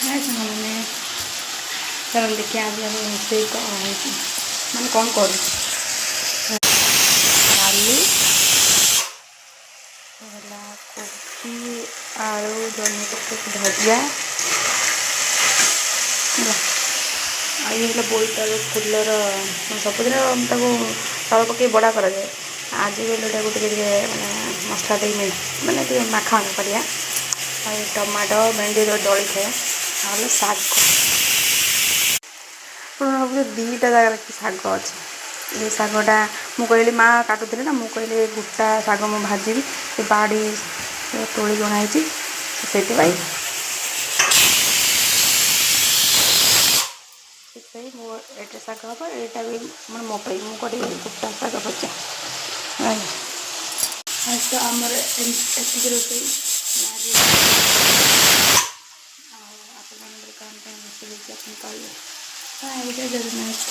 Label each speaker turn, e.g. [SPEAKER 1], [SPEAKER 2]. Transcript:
[SPEAKER 1] हाय सामने चलो देखिए आज हम रोषेई कौन है मैंने कौन करूँ डाली कोबी आलू जनी पत्ती भजा ये बोईतालु फुलर सबुदिन तल पक बड़ा कर आज बेलटा गोटे मैंने मसला दे मैंने माखा करिया टमाटो भेंडी दली थे ना शाग भाव दीटा जगह कि शाग अच्छे ये शागटा मुझे कहली माँ काटुले ना मुझे कहली गोटा शाग मुझे भाजी से बाड़ी तोड़ी बनाई से ये शाग हम यहाँ भी मैं मो मुझे गोटा शाग भजा तो आमर एति रोषेई आप कह जगन्नाथ।